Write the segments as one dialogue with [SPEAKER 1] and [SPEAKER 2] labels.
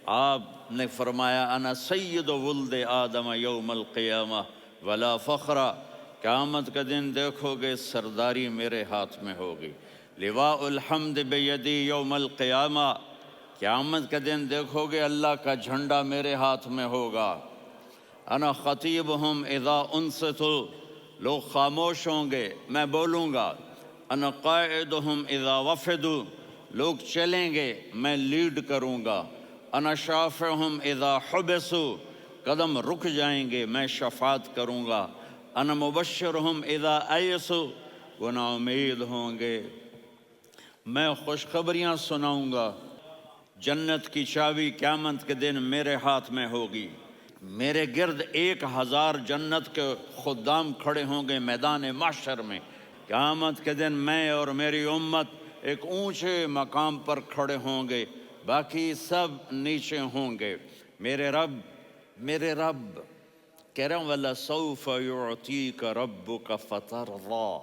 [SPEAKER 1] آپ نے فرمایا انا سید ولد آدم یوم القیامہ ولا فخر، قیامت کا دن دیکھو گے سرداری میرے ہاتھ میں ہوگی، لواء الحمد بیدی یوم القیامہ، قیامت کا دن دیکھو گے اللہ کا جھنڈا میرے ہاتھ میں ہوگا، انا خطیبہم اذا انصتوا، لوگ خاموش ہوں گے میں بولوں گا، انا قائدہم اذا وفدوا، لوگ چلیں گے میں لیڈ کروں گا، انا شافعہم اذا حبسوا، قدم رک جائیں گے میں شفاعت کروں گا، انا مبشرہم اذا ایسوا، وہ نا امید ہوں گے میں خوشخبریاں سناؤں گا، جنت کی چابی قیامت کے دن میرے ہاتھ میں ہوگی، میرے گرد 1000 جنت کے خدام کھڑے ہوں گے میدان محشر میں، قیامت کے دن میں اور میری امت ایک اونچے مقام پر کھڑے ہوں گے، باقی سب نیچے ہوں گے، میرے رب کہہ رہا ہوں وَلَسَوْفَ يُعْطِيكَ رَبُّكَ فَتَرْضَىٰ،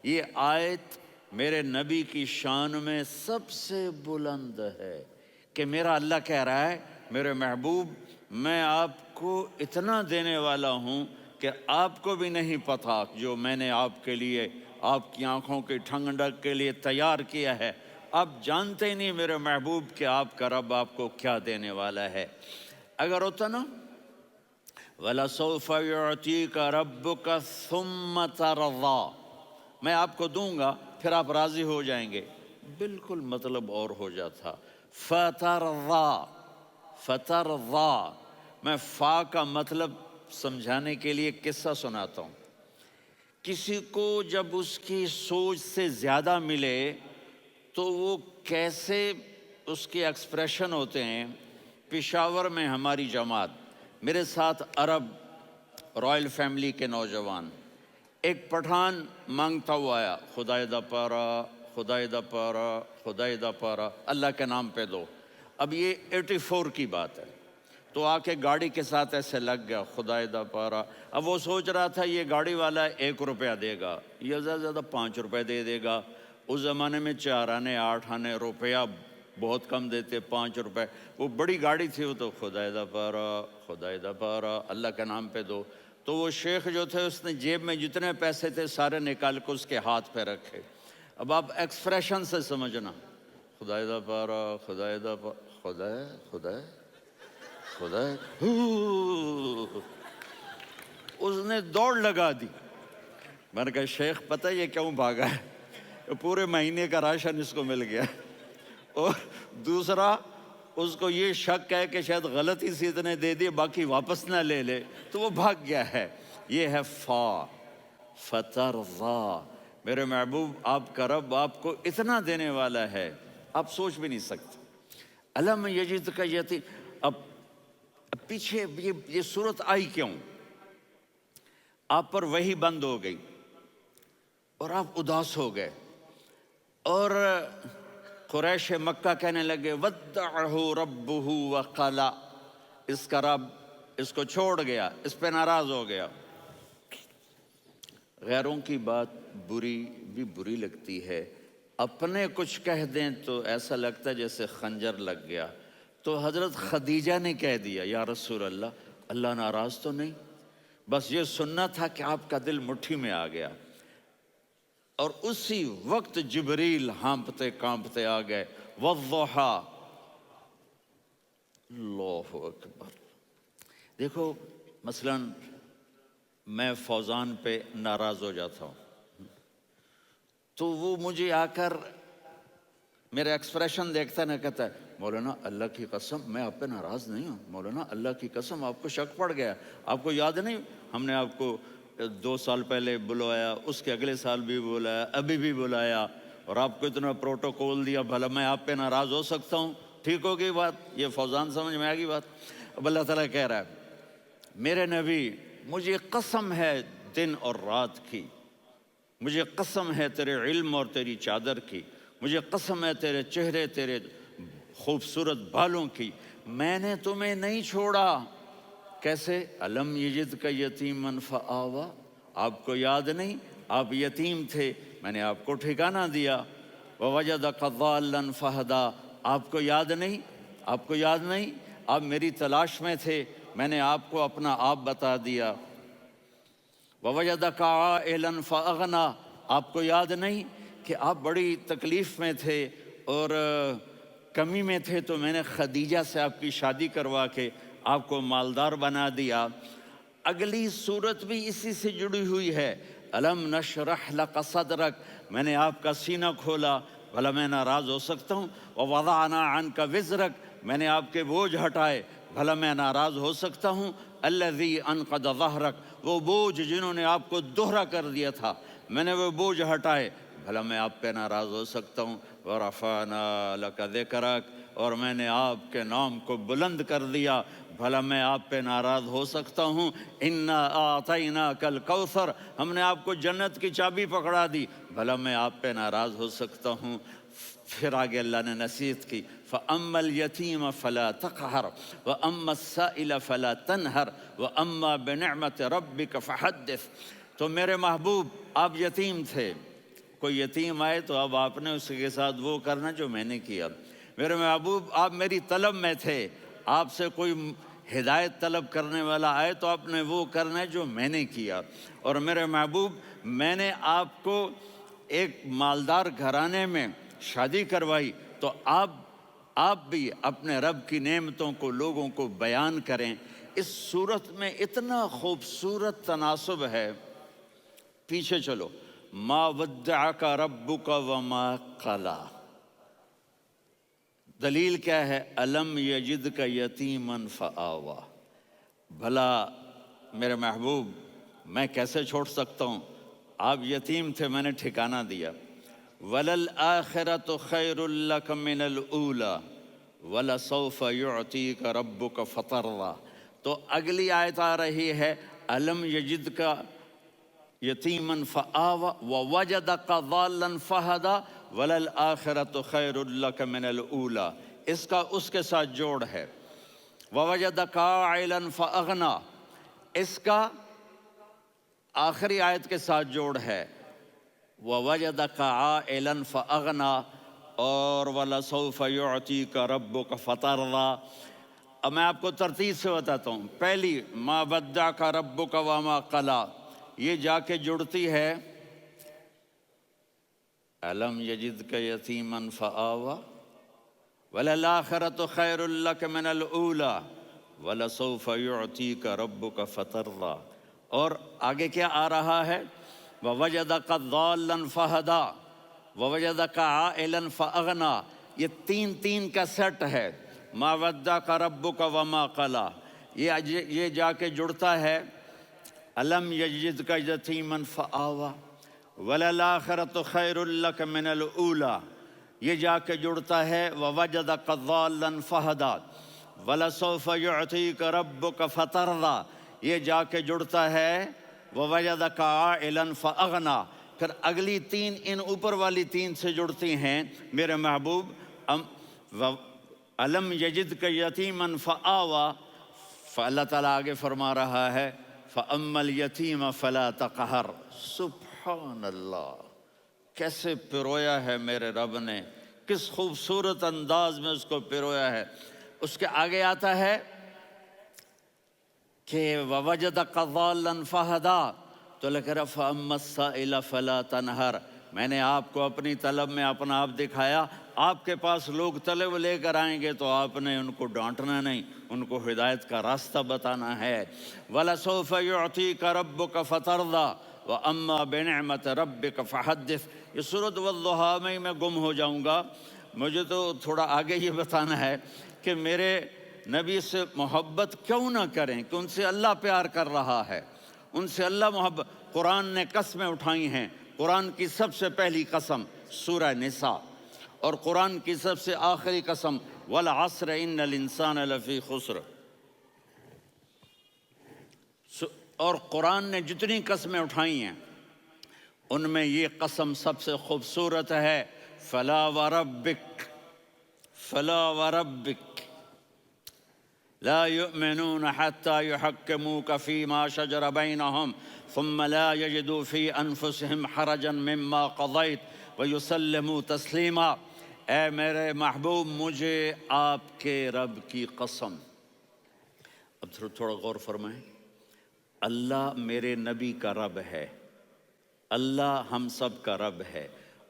[SPEAKER 1] یہ آیت میرے نبی کی شان میں سب سے بلند ہے کہ میرا اللہ کہہ رہا ہے میرے محبوب میں آپ کو اتنا دینے والا ہوں کہ آپ کو بھی نہیں پتہ جو میں نے آپ کے لیے آپ کی آنکھوں کی ٹھنڈک کے لیے تیار کیا ہے، آپ جانتے ہی نہیں میرے محبوب کہ آپ کا رب آپ کو کیا دینے والا ہے۔ اگر ہوتا نا وَلَسَوْفَ يُعْطِيكَ رَبُّكَ ثُمَّ تَرْضَىٰ، میں آپ کو دوں گا پھر آپ راضی ہو جائیں گے، بالکل مطلب اور ہو جاتا، فترضا، میں فا کا مطلب سمجھانے کے لیے قصہ سناتا ہوں۔ کسی کو جب اس کی سوچ سے زیادہ ملے تو وہ کیسے اس کے ایکسپریشن ہوتے ہیں۔ پشاور میں ہماری جماعت، میرے ساتھ عرب رائل فیملی کے نوجوان، ایک پٹھان مانگتا ہوا آیا، خدائے دا پارا، خدائے دا پارا، خدائے دا پارا، اللہ کے نام پہ دو۔ اب یہ 84 کی بات ہے، تو آ کے گاڑی کے ساتھ ایسے لگ گیا خدائے دا پارا۔ اب وہ سوچ رہا تھا یہ گاڑی والا 1 روپیہ دے گا یا زیادہ زیادہ 5 روپے دے گا، اس زمانے میں 4 آنے 8 آنے روپیہ بہت کم دیتے، 5 روپے، وہ بڑی گاڑی تھی، وہ تو خدائے دا پارا، خدائے دا پارا، اللہ کے نام پہ دو۔ تو وہ شیخ جو تھے اس نے جیب میں جتنے پیسے تھے سارے نکال کے اس کے ہاتھ پہ رکھے۔ اب آپ ایکسپریشن سے سمجھنا، خدائے دا پارا، خدائے دا پارا، خدائے خدائے خدائے، اس نے دوڑ لگا دی۔ میں نے کہا شیخ پتہ یہ کیوں بھاگا ہے؟ پورے مہینے کا راشن اس کو مل گیا، اور دوسرا اس کو یہ شک ہے کہ شاید غلطی سے اتنے دے دیے باقی واپس نہ لے لے، تو وہ بھاگ گیا ہے۔ یہ ہے فا، فترضا، میرے محبوب آپ کا رب آپ کو اتنا دینے والا ہے آپ سوچ بھی نہیں سکتے۔ الم یجدک یتیم، اب پیچھے یہ صورت آئی کیوں؟ آپ پر وحی بند ہو گئی اور آپ اداس ہو گئے، اور قریش مکہ کہنے لگے ودعہ ربہ وقلا، اس کا رب اس کو چھوڑ گیا، اس پہ ناراض ہو گیا۔ غیروں کی بات بری لگتی ہے، اپنے کچھ کہہ دیں تو ایسا لگتا ہے جیسے خنجر لگ گیا۔ تو حضرت خدیجہ نے کہہ دیا یا رسول اللہ، اللہ ناراض تو نہیں؟ بس یہ سننا تھا کہ آپ کا دل مٹھی میں آ گیا، اور اسی وقت جبریل ہانپتے کانپتے آ گئے، والضحیٰ، اللہ اکبر۔ دیکھو مثلا میں فوزان پہ ناراض ہو جاتا ہوں تو وہ مجھے آ کر میرا ایکسپریشن دیکھتا ہے، نہ کہتا ہے مولانا اللہ کی قسم میں آپ پہ ناراض نہیں ہوں، مولانا اللہ کی قسم آپ کو شک پڑ گیا، آپ کو یاد نہیں ہم نے آپ کو 2 سال پہلے بلایا، اس کے اگلے سال بھی بلایا، ابھی بھی بلایا، اور آپ کو اتنا پروٹوکول دیا، بھلا میں آپ پہ ناراض ہو سکتا ہوں؟ ٹھیک ہوگی بات؟ یہ فوزان سمجھ میں آ گئی بات؟ اب اللہ تعالیٰ کہہ رہا ہے میرے نبی مجھے قسم ہے دن اور رات کی، مجھے قسم ہے تیرے علم اور تیری چادر کی، مجھے قسم ہے تیرے چہرے تیرے خوبصورت بالوں کی، میں نے تمہیں نہیں چھوڑا۔ کیسے؟ الم یجدک یتیما فآویٰ، آپ کو یاد نہیں آپ یتیم تھے، میں نے آپ کو ٹھکانہ دیا۔ ووجدک ضالا فہدیٰ، آپ کو یاد نہیں آپ میری تلاش میں تھے، میں نے آپ کو اپنا آپ بتا دیا۔ وَوَجَدَكَ عَائِلًا فَأَغْنَىٰ، آپ کو یاد نہیں کہ آپ بڑی تکلیف میں تھے اور کمی میں تھے، تو میں نے خدیجہ سے آپ کی شادی کروا کے آپ کو مالدار بنا دیا۔ اگلی صورت بھی اسی سے جڑی ہوئی ہے، أَلَمْ نَشْرَحْ لَكَ صَدْرَكَ، میں نے آپ کا سینہ کھولا، بھلا میں ناراض ہو سکتا ہوں؟ وَوَضَعْنَا عَنْكَ وِزْرَكَ، میں نے آپ کے بوجھ ہٹائے، بھلا میں ناراض ہو سکتا ہوں؟ الذی انقض ظہرک، وہ بوجھ جنہوں نے آپ کو دوہرا کر دیا تھا، میں نے وہ بوجھ ہٹائے، بھلا میں آپ پہ ناراض ہو سکتا ہوں؟ ورفعنا لک ذکرک، اور میں نے آپ کے نام کو بلند کر دیا، بھلا میں آپ پہ ناراض ہو سکتا ہوں؟ انا اعطیناک الکوثر، ہم نے آپ کو جنت کی چابی پکڑا دی، بھلا میں آپ پہ ناراض ہو سکتا ہوں؟ پھر آگے اللہ نے نصیحت کی، فَأَمَّا الْيَتِيمَ فَلَا تَقْهَرْ وَأَمَّا السَّائِلَ فَلَا تَنْهَرْ وَأَمَّا بِنِعْمَةِ رَبِّكَ فَحَدِّثْ۔ تو میرے محبوب، آپ یتیم تھے، کوئی یتیم آئے تو اب آپ نے اس کے ساتھ وہ کرنا جو میں نے کیا۔ میرے محبوب، آپ میری طلب میں تھے، آپ سے کوئی ہدایت طلب کرنے والا آئے تو آپ نے وہ کرنا ہے جو میں نے کیا۔ اور میرے محبوب، میں نے آپ کو ایک مالدار گھرانے میں شادی کروائی، تو آپ بھی اپنے رب کی نعمتوں کو لوگوں کو بیان کریں۔ اس صورت میں اتنا خوبصورت تناسب ہے، پیچھے چلو، ما ودعک ربک وما قلی، دلیل کیا ہے؟ الم یجدک یتیما فآوی، بھلا میرے محبوب میں کیسے چھوڑ سکتا ہوں؟ آپ یتیم تھے، میں نے ٹھکانہ دیا۔ وَلَلْآخِرَةُ خَيْرٌ لَكَ مِنَ الْأُولَى وَلَسَوْفَ يُعْطِيكَ رَبُّكَ فَتَرْضَىٰ۔ تو اگلی آیت آ رہی ہے، أَلَمْ يَجِدْكَ يَتِيمًا فَآوَىٰ وَوَجَدَكَ ضَالًّا فَهَدَىٰ وَلَلْآخِرَةُ خَيْرٌ لَكَ مِنَ الْأُولَىٰ، اس کا اس کے ساتھ جوڑ ہے۔ وَوَجَدَكَ عَائِلًا فَأَغْنَىٰ، اس کا آخری آیت کے ساتھ جوڑ ہے، وَوَجَدَكَ عَائِلًا فَأَغْنَىٰ اور وَلَسَوْفَ يُعْطِيكَ رَبُّكَ فَتَرْضَىٰ۔ اب میں آپ کو ترتیب سے بتاتا ہوں۔ پہلی، ما ودعک ربک وما قلی، یہ جا کے جڑتی ہے الم یجدک یتیما فآوی وَلَلْآخِرَةُ خَيْرٌ لَكَ مِنَ الْأُولَىٰ وَلَسَوْفَ يُعْطِيكَ رَبُّكَ فَتَرْضَىٰ۔ اور آگے کیا آ رہا ہے؟ وَوَجَدَكَ ضَالًّا فَهَدَىٰ وَوَجَدَكَ عَائِلًا فَأَغْنَىٰ، یہ تین کا سیٹ ہے۔ مَا وَدَّعَكَ رَبُّكَ وَمَا قَلَىٰ، یہ جا کے جڑتا ہے الم یجدک یتیما فآوی وَلَلْآخِرَةُ خَيْرٌ لَكَ مِنَ الْأُولَىٰ، یہ جا کے جڑتا ہے وَوَجَدَكَ ضَالًّا فَهَدَىٰ وَلَسَوْفَ يُعْطِيكَ رَبُّكَ فَتَرْضَىٰ، یہ جا کے جڑتا ہے وَوَجَدَكَ عَائِلًا فَأَغْنَىٰ۔ پھر اگلی تین ان اوپر والی تین سے جڑتی ہیں میرے محبوب۔ الم یجدک یتیما فآوی، فاللہ تعالیٰ آگے فرما رہا ہے فَأَمَّا الْيَتِيمَ فَلَا تَقْهَرْ۔ سبحان اللہ، کیسے پرویا ہے میرے رب نے، کس خوبصورت انداز میں اس کو پرویا ہے۔ اس کے آگے آتا ہے کہ وَوَجَدَكَ ضَالًّا فَهَدَىٰ، تو لکھ رہا فَأَمَّا السَّائِلَ فَلَا تَنْهَرْ، میں نے آپ کو اپنی طلب میں اپنا آپ دکھایا۔ آپ کے پاس لوگ طلب لے کر آئیں گے تو آپ نے ان کو ڈانٹنا نہیں، ان کو ہدایت کا راستہ بتانا ہے۔ وَلَسَوْفَ يُعْطِيكَ رَبُّكَ فَتَرْضَىٰ وَأَمَّا بِنِعْمَةِ رَبِّكَ فَحَدِّثْ۔ یہ سورۃ والضحیٰ میں گم ہو جاؤں گا، مجھے تو تھوڑا آگے یہ بتانا ہے کہ میرے نبی سے محبت کیوں نہ کریں، کہ ان سے اللہ پیار کر رہا ہے، ان سے اللہ محبت۔ قرآن نے قسمیں اٹھائی ہیں، قرآن کی سب سے پہلی قسم سورہ نساء، اور قرآن کی سب سے آخری قسم وَالْعَصْرِ إِنَّ الْإِنسَانَ لَفِي خُسْرٍ۔ اور قرآن نے جتنی قسمیں اٹھائی ہیں ان میں یہ قسم سب سے خوبصورت ہے، فَلَا وَرَبِّكَ فَلَا وَرَبِّكَ لا يؤمنون حتى يحكموك فيما شجر بينهم ثم لا يجدوا في أنفسهم حرجا مما قضيت ويسلموا تسلیما۔ اے میرے محبوب، مجھے آپ کے رب کی قسم، اب تھوڑا غور فرمائیں، اللہ میرے نبی کا رب ہے، اللہ ہم سب کا رب ہے،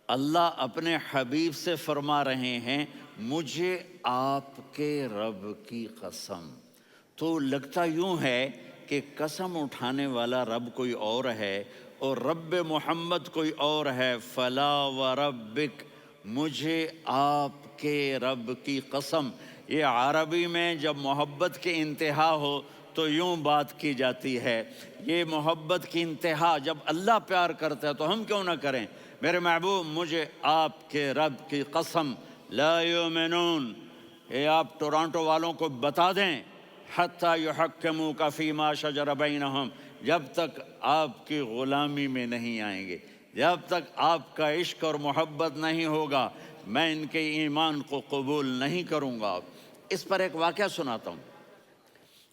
[SPEAKER 1] اللہ اپنے حبیب سے فرما رہے ہیں مجھے آپ کے رب کی قسم۔ تو لگتا یوں ہے کہ قسم اٹھانے والا رب کوئی اور ہے اور رب محمد کوئی اور ہے۔ فلا وربک، مجھے آپ کے رب کی قسم۔ یہ عربی میں جب محبت کی انتہا ہو تو یوں بات کی جاتی ہے، یہ محبت کی انتہا جب اللہ پیار کرتا ہے تو ہم کیوں نہ کریں۔ میرے محبوب مجھے آپ کے رب کی قسم، لا یؤمنون، یہ آپ ٹورانٹو والوں کو بتا دیں، حتی یحکموک فیما شجر بینہم، جب تک آپ کی غلامی میں نہیں آئیں گے، جب تک آپ کا عشق اور محبت نہیں ہوگا، میں ان کے ایمان کو قبول نہیں کروں گا۔ اس پر ایک واقعہ سناتا ہوں۔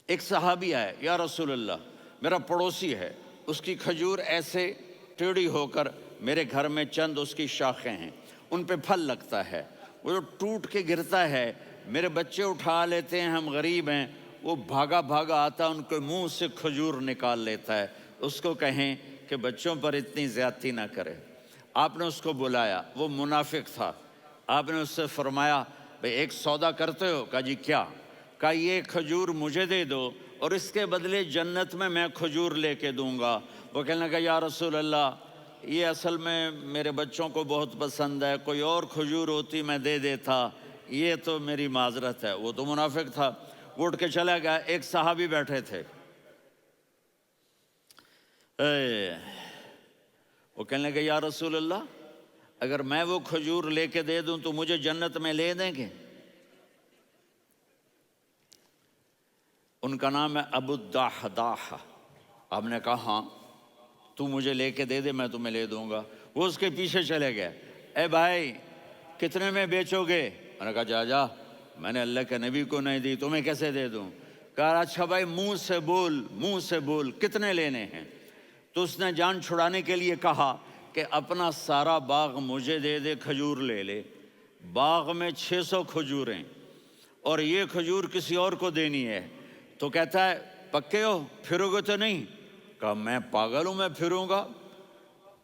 [SPEAKER 1] ایک صحابی آئے، یا رسول اللہ میرا پڑوسی ہے، اس کی کھجور ایسے ٹیڑھی ہو کر، میرے گھر میں چند اس کی شاخیں ہیں، ان پہ پھل لگتا ہے، وہ جو ٹوٹ کے گرتا ہے، میرے بچے اٹھا لیتے ہیں، ہم غریب ہیں، وہ بھاگا بھاگا آتا ان کے منہ سے کھجور نکال لیتا ہے۔ اس کو کہیں کہ بچوں پر اتنی زیادتی نہ کرے۔ آپ نے اس کو بلایا، وہ منافق تھا، آپ نے اس سے فرمایا بھئی ایک سودا کرتے ہو؟ کہا جی کیا؟ کہا یہ کھجور مجھے دے دو اور اس کے بدلے جنت میں کھجور لے کے دوں گا۔ وہ کہنے لگا یا رسول اللہ یہ اصل میں میرے بچوں کو بہت پسند ہے، کوئی اور کھجور ہوتی میں دے دیتا، یہ تو میری معذرت ہے۔ وہ تو منافق تھا، وہ اٹھ کے چلا گیا۔ ایک صحابی بیٹھے تھے، وہ کہنے لگے یا رسول اللہ اگر میں وہ کھجور لے کے دے دوں تو مجھے جنت میں لے دیں گے؟ ان کا نام ہے ابو الدحداح۔ آپ نے کہا ہاں تو مجھے لے کے دے دے میں تمہیں لے دوں گا۔ وہ اس کے پیچھے چلے گئے، اے بھائی کتنے میں بیچو گے؟ میں نے کہا جا میں نے اللہ کے نبی کو نہیں دی، تمہیں کیسے دے دوں؟ کہا اچھا بھائی منہ سے بول کتنے لینے ہیں؟ تو اس نے جان چھڑانے کے لیے کہا کہ اپنا سارا باغ مجھے دے دے، کھجور لے لے۔ باغ میں 600 کھجوریں اور یہ کھجور کسی اور کو دینی ہے۔ تو کہتا ہے پکے ہو، پھرو گے تو نہیں؟ کہا میں پاگل ہوں، میں پھروں گا؟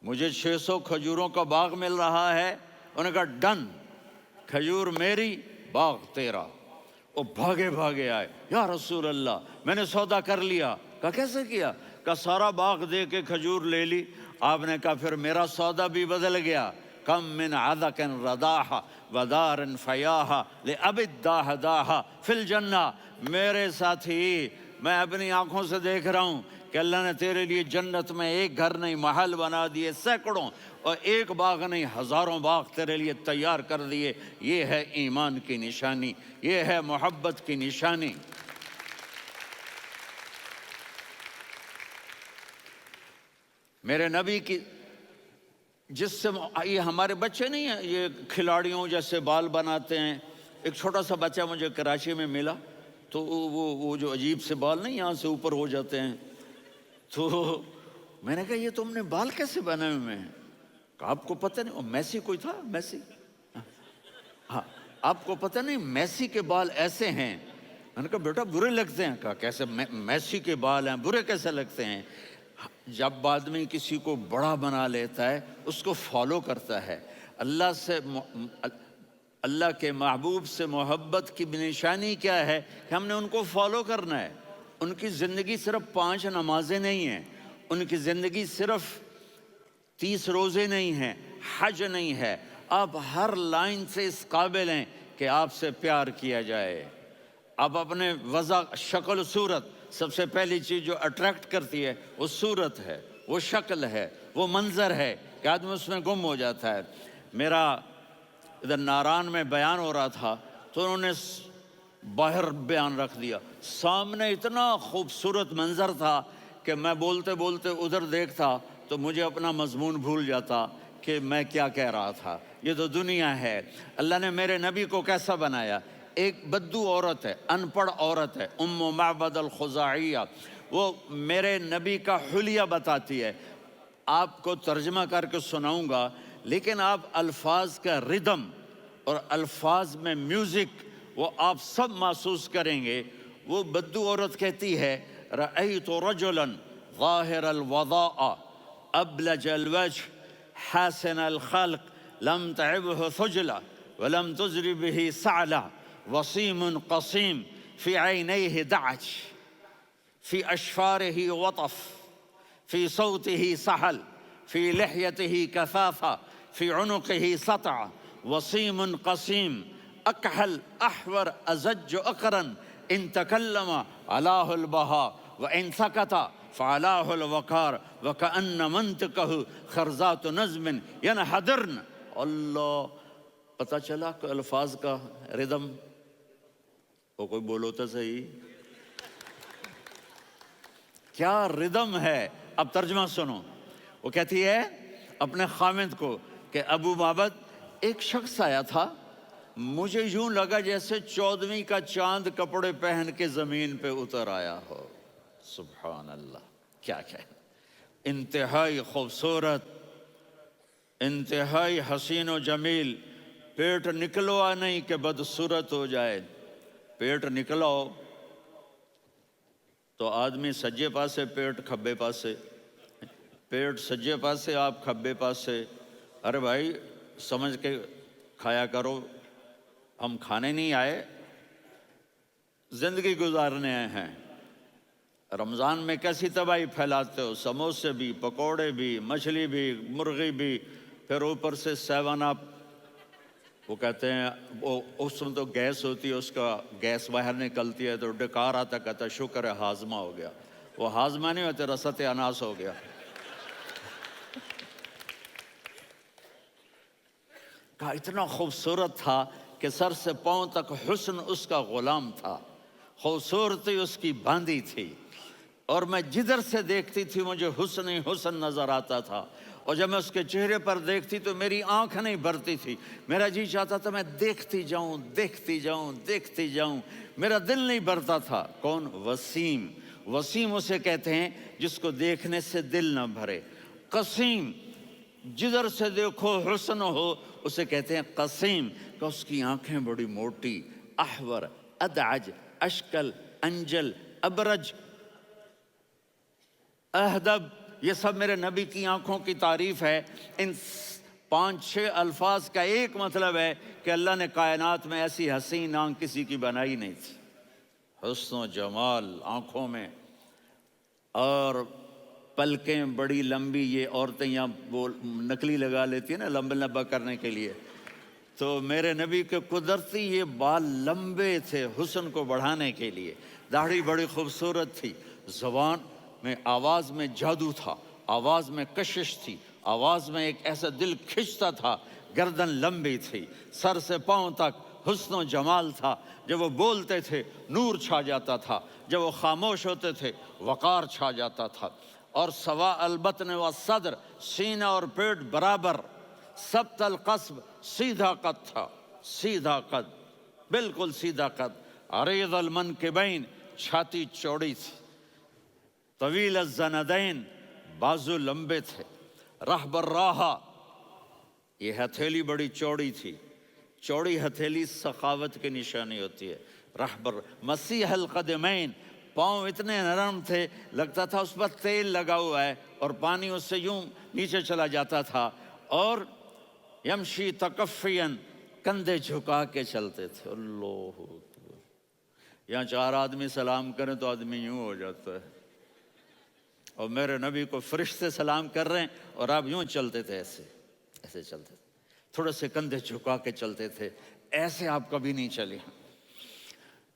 [SPEAKER 1] مجھے 600 کھجوروں کا باغ مل رہا ہے۔ انہوں نے کہا ڈن، کھجور میری، باغ تیرا۔ وہ بھاگے بھاگے آئے، یا رسول اللہ میں نے سودا کر لیا۔ کہا کیسے کیا؟ کہا سارا باغ دے کے کھجور لے لی۔ آپ نے کہا پھر میرا سودا بھی بدل گیا۔ کم من عدق رداح ودار فیاح لأبی الدحداح فی الجنہ۔ میرے ساتھی میں اپنی آنکھوں سے دیکھ رہا ہوں کہ اللہ نے تیرے لیے جنت میں ایک گھر نہیں محل بنا دیے سینکڑوں، اور ایک باغ نہیں ہزاروں باغ تیرے لیے تیار کر دیے۔ یہ ہے ایمان کی نشانی، یہ ہے محبت کی نشانی۔ میرے نبی کی جس سے یہ ہمارے بچے نہیں ہیں، یہ کھلاڑیوں جیسے بال بناتے ہیں۔ ایک چھوٹا سا بچہ مجھے کراچی میں ملا، تو وہ جو عجیب سے بال نہیں یہاں سے اوپر ہو جاتے ہیں، تو میں نے کہا یہ تم نے بال کیسے بنائے ہوئے ہیں؟ کہا آپ کو پتہ نہیں، میسی کوئی تھا، میسی، ہاں آپ کو پتہ نہیں میسی کے بال ایسے ہیں؟ میں نے کہا بیٹا برے لگتے ہیں۔ کہا کیسے؟ میسی کے بال ہیں برے کیسے لگتے ہیں؟ جب آدمی کسی کو بڑا بنا لیتا ہے اس کو فالو کرتا ہے۔ اللہ کے محبوب سے محبت کی نشانی کیا ہے کہ ہم نے ان کو فالو کرنا ہے۔ ان کی زندگی صرف 5 نمازیں نہیں ہیں، ان کی زندگی صرف 30 روزے نہیں ہیں، حج نہیں ہے۔ آپ ہر لائن سے اس قابل ہیں کہ آپ سے پیار کیا جائے۔ آپ اپنے وضع، شکل و صورت، سب سے پہلی چیز جو اٹریکٹ کرتی ہے وہ صورت ہے، وہ شکل ہے، وہ منظر ہے کہ آدمی اس میں گم ہو جاتا ہے۔ میرا ادھر ناران میں بیان ہو رہا تھا تو انہوں نے باہر بیان رکھ دیا، سامنے اتنا خوبصورت منظر تھا کہ میں بولتے بولتے ادھر دیکھتا تو مجھے اپنا مضمون بھول جاتا کہ میں کیا کہہ رہا تھا۔ یہ تو دنیا ہے۔ اللہ نے میرے نبی کو کیسا بنایا؟ ایک بدو عورت ہے، ان پڑھ عورت ہے، ام معبد الخزاعیہ، وہ میرے نبی کا حلیہ بتاتی ہے۔ آپ کو ترجمہ کر کے سناؤں گا، لیکن آپ الفاظ کا ردم اور الفاظ میں میوزک وہ آپ سب محسوس کریں گے۔ وہ بدو عورت کہتی ہے رأیت رجلا ظاہر الوضاء ابلج الوجه حاسن الخلق لم تعبه ثجلة ولم تزر به سعلة وصيم قصيم في عينيه دعج في أشفاره وطف في صوته سحل في لحيته كثافة في عنقه سطع وصيم قصيم أكحل أحور أزج أقرن إن تكلم علاه البهاء وإن سكت فعلاه الوقار وكأن منطقه خرزات نظم ينحدرن. اللہ، پتہ چلا کہ الفاظ کا ردم، وہ کوئی بولو تو صحیح، کیا ردم ہے. اب ترجمہ سنو. وہ کہتی ہے اپنے خامند کو کہ ابو معبد، ایک شخص آیا تھا، مجھے یوں لگا جیسے 14ویں کا چاند کپڑے پہن کے زمین پہ اتر آیا ہو. سبحان اللہ، کیا انتہائی خوبصورت، انتہائی حسین و جمیل. پیٹ نکلوا نہیں کہ بدصورت ہو جائے. پیٹ نکلاؤ تو آدمی سجے پاسے پیٹ کھبے پاسے، پیٹ سجے پاسے آپ کھبے پاسے. ارے بھائی سمجھ کے کھایا کرو، ہم کھانے نہیں آئے، زندگی گزارنے آئے ہیں. رمضان میں کیسی تباہی پھیلاتے ہو، سموسے بھی، پکوڑے بھی، مچھلی بھی، مرغی بھی، پھر اوپر سے 7 اپ. وہ کہتے ہیں وہ اس میں تو گیس ہوتی ہے، اس کا گیس باہر نکلتی ہے تو ڈکار آتا، کہتا شکر ہے ہاضمہ ہو گیا. وہ ہاضمہ نہیں ہوتے، رسط اناس ہو گیا. کہا اتنا خوبصورت تھا کہ سر سے پاؤں تک حسن اس کا غلام تھا، خوبصورتی اس کی باندھی تھی، اور میں جدھر سے دیکھتی تھی مجھے حسن ہی حسن نظر آتا تھا. اور جب میں اس کے چہرے پر دیکھتی تو میری آنکھ نہیں بھرتی تھی، میرا جی چاہتا تھا میں دیکھتی جاؤں دیکھتی جاؤں دیکھتی جاؤں، میرا دل نہیں بھرتا تھا. کون؟ وسیم. وسیم اسے کہتے ہیں جس کو دیکھنے سے دل نہ بھرے. قسیم، جدھر سے دیکھو حسن ہو، اسے کہتے ہیں قسیم، کہ اس کی آنکھیں بڑی موٹی. احور، ادعج، اشکل، انجل، ابرج، اہدب، یہ سب میرے نبی کی آنکھوں کی تعریف ہے. ان 5-6 الفاظ کا ایک مطلب ہے کہ اللہ نے کائنات میں ایسی حسین آنکھ کسی کی بنائی نہیں تھی. حسن و جمال آنکھوں میں، اور پلکیں بڑی لمبی. یہ عورتیں یہاں وہ نکلی لگا لیتی ہیں نا لمبا کرنے کے لیے، تو میرے نبی کے قدرتی یہ بال لمبے تھے حسن کو بڑھانے کے لیے. داڑھی بڑی خوبصورت تھی. زبان میں، آواز میں جادو تھا، آواز میں کشش تھی، آواز میں ایک ایسا دل کھنچتا تھا. گردن لمبی تھی، سر سے پاؤں تک حسن و جمال تھا. جب وہ بولتے تھے نور چھا جاتا تھا، جب وہ خاموش ہوتے تھے وقار چھا جاتا تھا. اور سوا البطن و صدر، سینہ اور پیٹ برابر. سبت القصب، سیدھا قد تھا، سیدھا قد، بالکل سیدھا قد. عریض المنکبین، چھاتی چوڑی تھی. طویل الزندین، بازو لمبے تھے. رحب الراحہ، یہ ہتھیلی بڑی چوڑی تھی. چوڑی ہتھیلی سخاوت کی نشانی ہوتی ہے. رحب مسیح القدمین، پاؤں اتنے نرم تھے لگتا تھا اس پر تیل لگا ہوا ہے، اور پانی اس سے یوں نیچے چلا جاتا تھا. اور یمشی تکفین، کندھے جھکا کے چلتے تھے. اللہ، یہاں 4 آدمی سلام کریں تو آدمی یوں ہو جاتا ہے. اور میرے نبی کو فرشتے سلام کر رہے ہیں اور آپ یوں چلتے تھے، ایسے ایسے چلتے تھے، تھوڑے سے کندھے جھکا کے چلتے تھے. ایسے آپ کبھی نہیں چلے.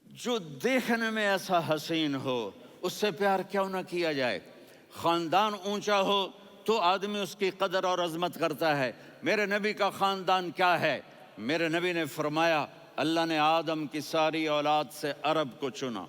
[SPEAKER 1] جو دیکھنے میں ایسا حسین ہو اس سے پیار کیوں نہ کیا جائے. خاندان اونچا ہو تو آدمی اس کی قدر اور عظمت کرتا ہے. میرے نبی کا خاندان کیا ہے؟ میرے نبی نے فرمایا اللہ نے آدم کی ساری اولاد سے عرب کو چنا،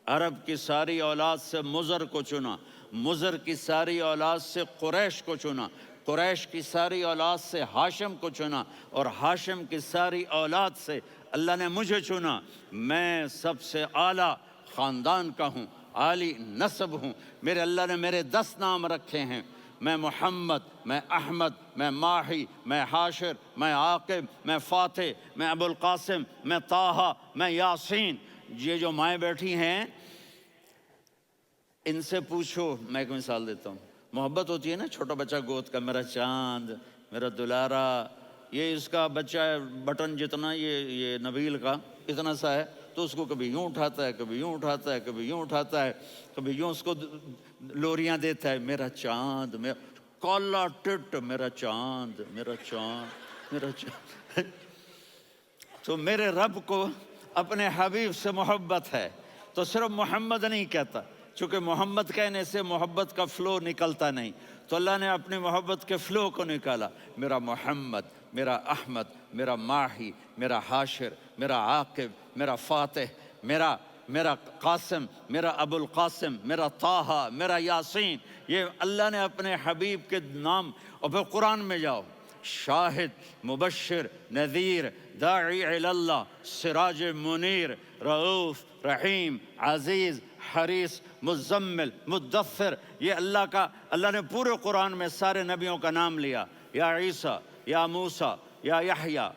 [SPEAKER 1] عرب کی ساری اولاد سے مضر کو چنا، مضر کی ساری اولاد سے قریش کو چنا، قریش کی ساری اولاد سے ہاشم کو چنا، اور ہاشم کی ساری اولاد سے اللہ نے مجھے چنا. میں سب سے اعلیٰ خاندان کا ہوں، عالی نسب ہوں. میرے اللہ نے میرے 10 نام رکھے ہیں. میں محمد، میں احمد، میں ماہی، میں حاشر، میں عاقب، میں فاتح، میں ابو القاسم، میں طٰہٰ، میں یاسین. یہ جو مائیں بیٹھی ہیں ان سے پوچھو، میں ایک مثال دیتا ہوں، محبت ہوتی ہے نا، چھوٹا بچہ گود کا، میرا چاند، میرا دلارا، یہ اس کا بچہ بٹن جتنا، یہ نبیل کا اتنا سا ہے، تو اس کو کبھی یوں اٹھاتا ہے، کبھی یوں اٹھاتا ہے، کبھی یوں اٹھاتا ہے، کبھی یوں اس کو لوریاں دیتا ہے، میرا چاند، میرا کالا ٹٹ، میرا چاند، میرا چاند، میرا چاند۔ تو میرے رب کو اپنے حبیب سے محبت ہے، تو صرف محمد نہیں کہتا، چونکہ محمد کہنے سے محبت کا فلو نکلتا نہیں، تو اللہ نے اپنی محبت کے فلو کو نکالا، میرا محمد، میرا احمد، میرا ماہی، میرا حاشر، میرا عاقب، میرا فاتح، میرا قاسم، میرا ابو القاسم، میرا طٰہٰ، میرا یاسین، یہ اللہ نے اپنے حبیب کے نام۔ اور پھر قرآن میں جاؤ، شاہد، مبشر، نذیر، داعی الی اللہ، سراج منیر، رؤوف، رحیم، عزیز، حریص، مزمل، مدثر، یہ اللہ نے پورے قرآن میں سارے نبیوں کا نام لیا، یا عیسیٰ، یا موسیٰ، یا یحییٰ،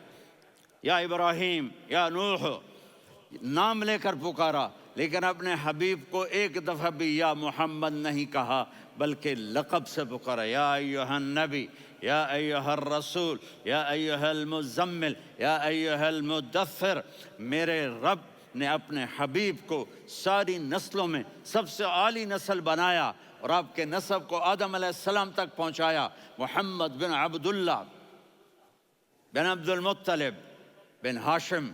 [SPEAKER 1] یا ابراہیم، یا نوح، نام لے کر پکارا، لیکن اپنے حبیب کو ایک دفعہ بھی یا محمد نہیں کہا، بلکہ لقب سے پکارا، یا ایھا النبی، یا ایھا الرسول، یا ایھا المزمل، یا ایھا المدثر۔ میرے رب نے اپنے حبیب کو ساری نسلوں میں سب سے عالی نسل بنایا، اور آپ کے نسب کو آدم علیہ السلام تک پہنچایا، محمد بن عبداللہ بن عبد المطلب بن ہاشم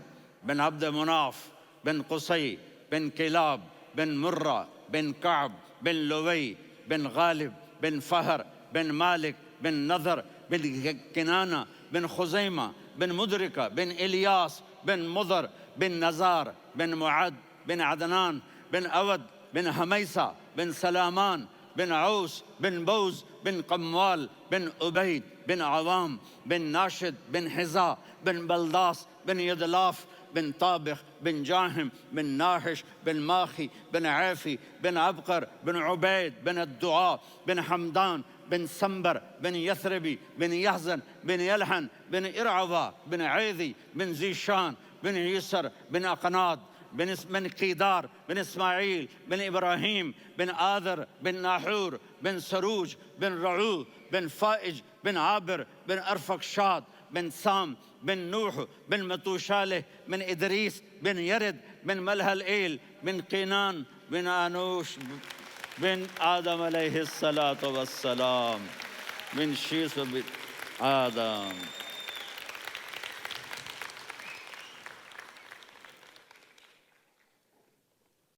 [SPEAKER 1] بن عبد مناف بن قصی بن کلاب بن مرہ بن کعب بن لوی بن غالب بن فہر بن مالک بن نضر بن کنانہ بن خزیمہ بن مدرکہ بن الیاس بن مضر بن نزار بن معد بن عدنان بن اود بن حمیسہ بن سلامان بن عوس بن بوز بن قموال بن عبید بن عوام بن ناشد بن حذاء بن بلداس بن یدلاف بن طابخ بن جاہم بن ناحش بن ماخی بن عیفی بن عبقر بن عبید بن الدعاء بن حمدان بن سنبر بن یثربی بن یحزن بن یلحن بن ارعوا بن عیذی بن ذیشان بن یسر بن اقناد بن قیدار بن اسماعیل بن ابراہیم بن آذر بن ناحور بن سروج بن رعو بن فائج بن عابر بن ارفقشاد بن سام بن نوح بن متوشالح بن ادریس بن یرد بن ملہلئیل بن قینان بن آنوش بن آدم علیہ الصلاۃ والسلام بن شیث بن آدم